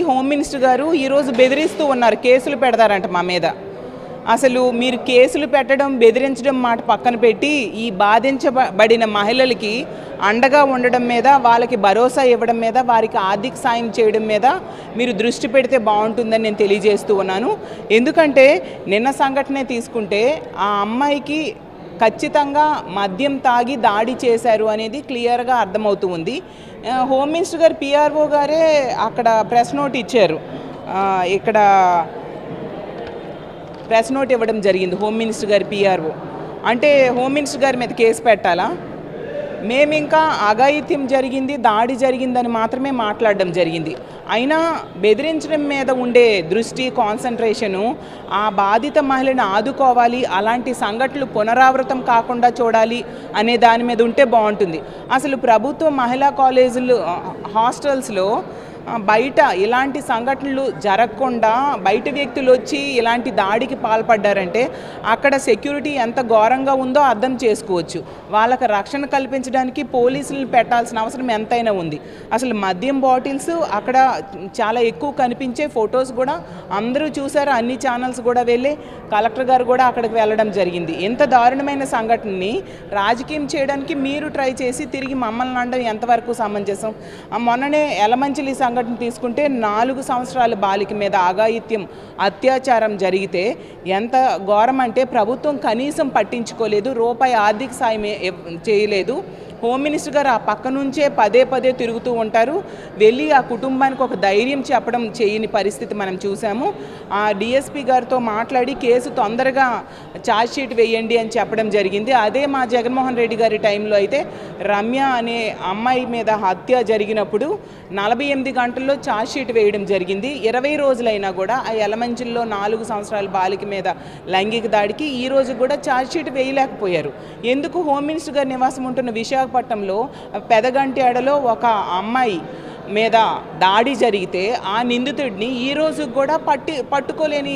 Home minister గారు ఈరోజు బెదిరిస్తూ ఉన్నారు, కేసులు పెడతారంట మా మీద. అసలు మీరు కేసులు పెట్టడం, బెదిరించడం మాట పక్కన పెట్టి ఈ బాధించబడిన మహిళలకి అండగా ఉండడం మీద, వాళ్ళకి భరోసా ఇవ్వడం మీద, వారికి ఆర్థిక సాయం చేయడం మీద మీరు దృష్టి పెడితే బాగుంటుందని నేను తెలియజేస్తూ ఉన్నాను. ఎందుకంటే నిన్న సంఘటనే తీసుకుంటే ఆ అమ్మాయికి ఖచ్చితంగా మద్యం తాగి దాడి చేశారు అనేది క్లియర్గా అర్థమవుతూ ఉంది. హోమ్ మినిస్టర్ గారు పిఆర్ఓ గారే అక్కడ ప్రెస్ నోట్ ఇచ్చారు, ఇక్కడ ప్రెస్ నోట్ ఇవ్వడం జరిగింది హోమ్ మినిస్టర్ గారి పిఆర్ఓ. అంటే హోమ్ మినిస్టర్ గారి మీద కేసు పెట్టాలా? మేము ఇంకా అఘాయిత్యం జరిగింది, దాడి జరిగిందని మాత్రమే మాట్లాడడం జరిగింది. అయినా బెదిరించడం మీద ఉండే దృష్టి, కాన్సన్ట్రేషను ఆ బాధిత మహిళను ఆదుకోవాలి, అలాంటి సంఘటనలు పునరావృతం కాకుండా చూడాలి అనే దాని మీద ఉంటే బాగుంటుంది. అసలు ప్రభుత్వ మహిళా కాలేజీలు, హాస్టల్స్లో బయట ఇలాంటి సంఘటనలు జరగకుండా బయట వ్యక్తులు వచ్చి ఇలాంటి దాడికి పాల్పడ్డారంటే అక్కడ సెక్యూరిటీ ఎంత ఘోరంగా ఉందో అర్థం చేసుకోవచ్చు. వాళ్ళకి రక్షణ కల్పించడానికి పోలీసులను పెట్టాల్సిన అవసరం ఎంతైనా ఉంది. అసలు మద్యం బాటిల్స్ అక్కడ చాలా ఎక్కువ కనిపించే ఫొటోస్ కూడా అందరూ చూసారు, అన్ని ఛానల్స్ కూడా వెళ్ళి కలెక్టర్ గారు కూడా అక్కడికి వెళ్ళడం జరిగింది. ఎంత దారుణమైన సంఘటనని రాజకీయం చేయడానికి మీరు ట్రై చేసి తిరిగి మమ్మల్ని అనడం ఎంతవరకు సమంజసం? మొన్ననే ఎలమంచిలి సంఘటన తీసుకుంటే 4 సంవత్సరాల బాలిక మీద అఘాయిత్యం, అత్యాచారం జరిగితే ఎంత ఘోరం అంటే ప్రభుత్వం కనీసం పట్టించుకోలేదు, రూపాయి ఆర్థిక సాయం చేయలేదు. హోమ్ మినిస్టర్ గారు ఆ పక్క నుంచే పదే పదే తిరుగుతూ ఉంటారు, వెళ్ళి ఆ కుటుంబానికి ఒక ధైర్యం చెప్పడం చేయని పరిస్థితి మనం చూసాము. ఆ డిఎస్పీ గారితో మాట్లాడి కేసు తొందరగా ఛార్జ్షీట్ వేయండి అని చెప్పడం జరిగింది. అదే మా జగన్మోహన్ రెడ్డి గారి టైంలో అయితే రమ్య అనే అమ్మాయి మీద హత్య జరిగినప్పుడు 48 గంటల్లో ఛార్జ్షీట్ వేయడం జరిగింది. 20 రోజులైనా కూడా ఆ ఎలమంచిల్లో 4 సంవత్సరాల బాలిక మీద లైంగిక దాడికి ఈ రోజు కూడా ఛార్జ్షీట్ వేయలేకపోయారు. ఎందుకు? హోమ్ మినిస్టర్ గారి నివాసం ఉంటున్న విశాఖపట్నంలో పెదగంట్యాడలో ఒక అమ్మాయి మీద దాడి జరిగితే ఆ నిందితుడిని ఈ రోజు కూడా పట్టుకోలేని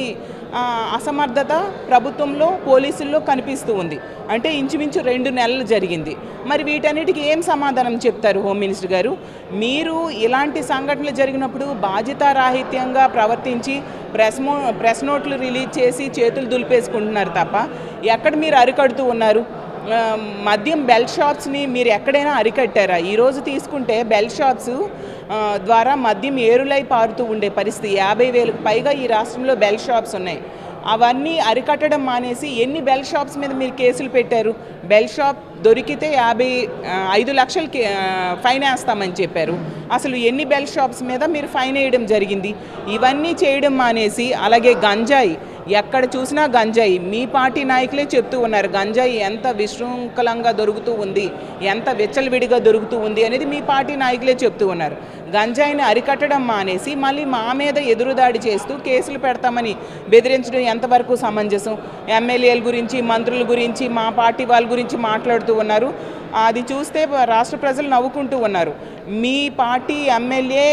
అసమర్థత ప్రభుత్వంలో, పోలీసుల్లో కనిపిస్తూ ఉంది. అంటే ఇంచుమించు 2 నెలలు జరిగింది. మరి వీటన్నిటికీ ఏం సమాధానం చెప్తారు హోమ్ మినిస్టర్ గారు? మీరు ఇలాంటి సంఘటనలు జరిగినప్పుడు బాధ్యతారాహిత్యంగా ప్రవర్తించి ప్రెస్ నోట్లు రిలీజ్ చేసి చేతులు దులిపేసుకుంటున్నారు తప్ప ఎక్కడ మీరు అరికడుతూ ఉన్నారు? మద్యం బెల్ట్ షాప్స్ని మీరు ఎక్కడైనా అరికట్టారా? ఈరోజు తీసుకుంటే బెల్ట్ షాప్స్ ద్వారా మద్యం ఏరులై పారుతూ ఉండే పరిస్థితి. 50,000కు పైగా ఈ రాష్ట్రంలో బెల్ట్ షాప్స్ ఉన్నాయి. అవన్నీ అరికట్టడం మానేసి ఎన్ని బెల్ట్ షాప్స్ మీద మీరు కేసులు పెట్టారు? బెల్ట్ షాప్ దొరికితే 5 లక్షలకి ఫైన్ వేస్తామని చెప్పారు. అసలు ఎన్ని బెల్ట్ షాప్స్ మీద మీరు ఫైన్ వేయడం జరిగింది? ఇవన్నీ చేయడం మానేసి, అలాగే గంజాయి, ఎక్కడ చూసినా గంజాయి. మీ పార్టీ నాయకులే చెప్తూ ఉన్నారు గంజాయి ఎంత విశృంఖలంగా దొరుకుతూ ఉంది, ఎంత విచ్చలవిడిగా దొరుకుతూ ఉంది అనేది మీ పార్టీ నాయకులే చెప్తూ ఉన్నారు. గంజాయిని అరికట్టడం మానేసి మళ్ళీ మా మీద ఎదురుదాడి చేస్తూ కేసులు పెడతామని బెదిరించడం ఎంతవరకు సమంజసం? ఎమ్మెల్యేల గురించి, మంత్రుల గురించి, మా పార్టీ వాళ్ళ గురించి మాట్లాడుతూ ఉన్నారు. అది చూస్తే రాష్ట్ర ప్రజలు నవ్వుకుంటూ ఉన్నారు. మీ పార్టీ ఎమ్మెల్యే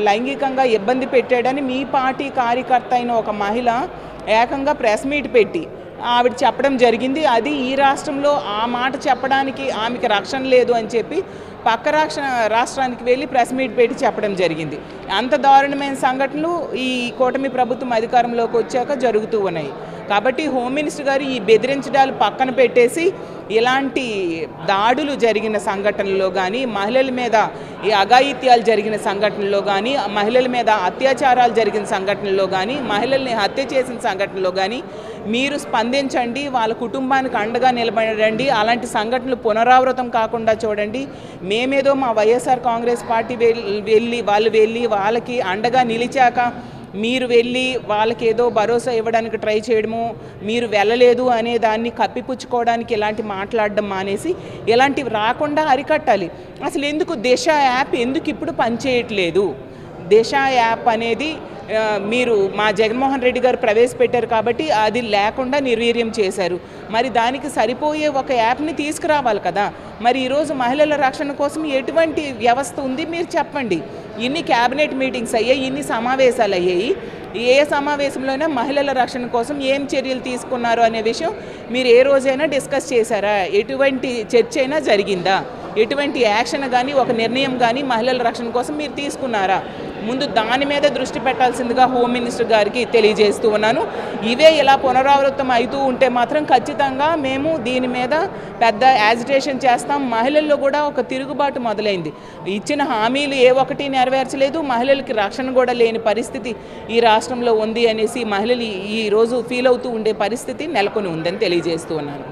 లైంగికంగా ఇబ్బంది పెట్టాడని మీ పార్టీ కార్యకర్త అయిన ఒక మహిళ ఏకంగా ప్రెస్ మీట్ పెట్టి ఆవిడ చెప్పడం జరిగింది. అది ఈ రాష్ట్రంలో ఆ మాట చెప్పడానికి ఆమెకి రక్షణ లేదు అని చెప్పి పక్క రాష్ట్రానికి వెళ్ళి ప్రెస్ మీట్ పెట్టి చెప్పడం జరిగింది. అంత దారుణమైన సంఘటనలు ఈ కూటమి ప్రభుత్వం అధికారంలోకి వచ్చాక జరుగుతూ ఉన్నాయి. కాబట్టి హోమ్ మినిస్టర్ గారు ఈ బెదిరించడాలు పక్కన పెట్టేసి ఇలాంటి దాడులు జరిగిన సంఘటనల్లో కానీ, మహిళల మీద ఈ అఘాయిత్యాలు జరిగిన సంఘటనల్లో కానీ, మహిళల మీద అత్యాచారాలు జరిగిన సంఘటనల్లో కానీ, మహిళల్ని హత్య చేసిన సంఘటనలో కానీ మీరు స్పందించండి, వాళ్ళ కుటుంబానికి అండగా నిలబడండి, అలాంటి సంఘటనలు పునరావృతం కాకుండా చూడండి. మేమేదో మా వైఎస్ఆర్ కాంగ్రెస్ పార్టీ వెళ్ళి వాళ్ళకి అండగా నిలిచాక మీరు వెళ్ళి వాళ్ళకి ఏదో భరోసా ఇవ్వడానికి ట్రై చేయడము, మీరు వెళ్ళలేదు అనే దాన్ని కప్పిపుచ్చుకోవడానికి ఇలాంటి మాట్లాడడం మానేసి ఇలాంటివి రాకుండా అరికట్టాలి. అసలు ఎందుకు దిశ యాప్ ఎందుకు ఇప్పుడు పనిచేయట్లేదు? దిశ యాప్ అనేది మీరు మా జగన్మోహన్ రెడ్డి గారు ప్రవేశపెట్టారు కాబట్టి అది లేకుండా నిర్వీర్యం చేశారు. మరి దానికి సరిపోయే ఒక యాప్ని తీసుకురావాలి కదా. మరి ఈరోజు మహిళల రక్షణ కోసం ఎటువంటి వ్యవస్థ ఉంది మీరు చెప్పండి. ఇన్ని క్యాబినెట్ మీటింగ్స్ అయ్యాయి, ఇన్ని సమావేశాలు అయ్యాయి, ఏ సమావేశంలోనైనా మహిళల రక్షణ కోసం ఏం చర్యలు తీసుకున్నారు అనే విషయం మీరు ఏ రోజైనా డిస్కస్ చేశారా? ఎటువంటి చర్చ అయినా జరిగిందా? ఎటువంటి యాక్షన్ కానీ, ఒక నిర్ణయం కానీ మహిళల రక్షణ కోసం మీరు తీసుకున్నారా? ముందు దాని మీద దృష్టి పెట్టాల్సిందిగా హోమ్ మినిస్టర్ గారికి తెలియజేస్తూ ఉన్నాను. ఇవే ఇలా పునరావృతం అవుతూ ఉంటే మాత్రం ఖచ్చితంగా మేము దీని మీద పెద్ద యాజిటేషన్ చేస్తాం. మహిళల్లో కూడా ఒక తిరుగుబాటు మొదలైంది. ఇచ్చిన హామీలు ఏ ఒక్కటి నెరవేర్చలేదు, మహిళలకి రక్షణ కూడా లేని పరిస్థితి ఈ రాష్ట్రంలో ఉంది అనేసి మహిళలు ఈరోజు ఫీల్ అవుతూ ఉండే పరిస్థితి నెలకొని ఉందని తెలియజేస్తూ ఉన్నాను.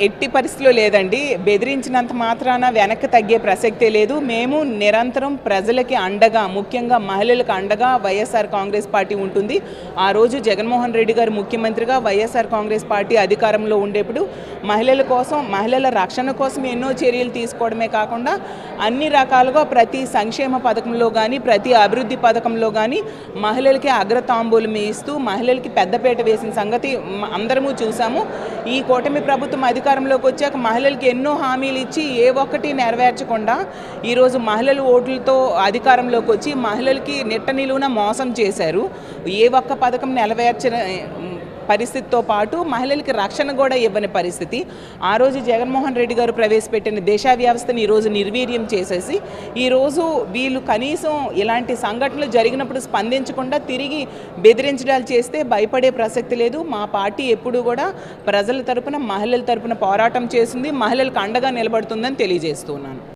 ఎట్టి పరిస్థితిలో లేదండి. బెదిరించినంత మాత్రాన వెనక్కి తగ్గే ప్రసక్తే లేదు. మేము నిరంతరం ప్రజలకి అండగా, ముఖ్యంగా మహిళలకు అండగా వైఎస్ఆర్ కాంగ్రెస్ పార్టీ ఉంటుంది. ఆ రోజు జగన్మోహన్ రెడ్డి గారు ముఖ్యమంత్రిగా వైఎస్ఆర్ కాంగ్రెస్ పార్టీ అధికారంలో ఉండేప్పుడు మహిళల కోసం, మహిళల రక్షణ కోసం ఎన్నో చర్యలు తీసుకోవడమే కాకుండా అన్ని రకాలుగా ప్రతి సంక్షేమ పథకంలో కానీ, ప్రతి అభివృద్ధి పథకంలో కానీ మహిళలకి అగ్రతాంబూలం ఇస్తూ మహిళలకి పెద్దపీట వేసిన సంగతి అందరము చూసాము. ఈ కూటమి ప్రభుత్వం అధికారంలోకి వచ్చాక మహిళలకి ఎన్నో హామీలు ఇచ్చి ఏ ఒక్కటి నెరవేర్చకుండా ఈరోజు మహిళలు ఓట్లతో అధికారంలోకి వచ్చి మహిళలకి నిట్ట నిలువున మోసం చేశారు. ఏ ఒక్క పథకం నెరవేర్చిన పరిస్థితితో పాటు మహిళలకి రక్షణ కూడా ఇవ్వని పరిస్థితి. ఆ రోజు జగన్మోహన్ రెడ్డి గారు ప్రవేశపెట్టిన దిశా వ్యవస్థను ఈరోజు నిర్వీర్యం చేసేసి ఈరోజు వీళ్ళు కనీసం ఇలాంటి సంఘటనలు జరిగినప్పుడు స్పందించకుండా తిరిగి బెదిరించడాలు చేస్తే భయపడే ప్రసక్తి లేదు. మా పార్టీ ఎప్పుడు కూడా ప్రజల తరపున, మహిళల తరపున పోరాటం చేసింది, మహిళలకు అండగా నిలబడుతుందని తెలియజేస్తున్నాను.